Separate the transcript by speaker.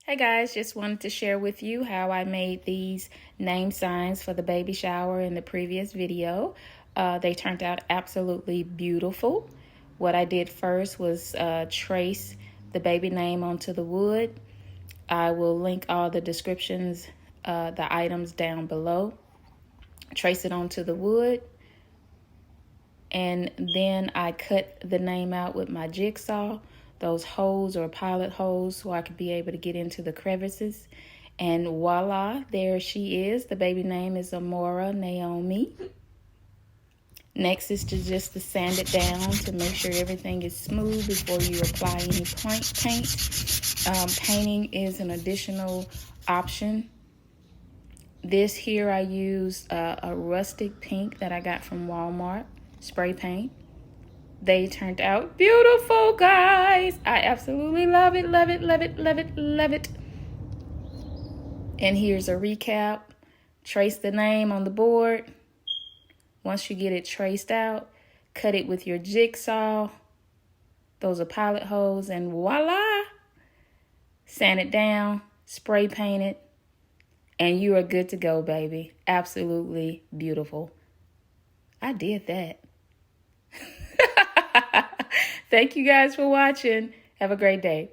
Speaker 1: Hey guys, just wanted to share with you how I made these name signs for the baby shower in the previous video. They turned out absolutely beautiful. What I did first was trace the baby name onto the wood. I will link all the descriptions, the items down below. Trace it onto the wood. And then I cut the name out with my jigsaw, those holes or pilot holes, so I could be able to get into the crevices. And voila, there she is. The baby name is Amora Naomi. Next is just to sand it down to make sure everything is smooth before you apply any paint. Painting is an additional option. This here I used a rustic pink that I got from Walmart, spray paint. They turned out beautiful, guys. I absolutely love it, love it, love it, love it, love it. And here's a recap. Trace the name on the board. Once you get it traced out, cut it with your jigsaw. Those are pilot holes, and voila. Sand it down, spray paint it, and you are good to go, baby. Absolutely beautiful. I did that. Thank you guys for watching. Have a great day.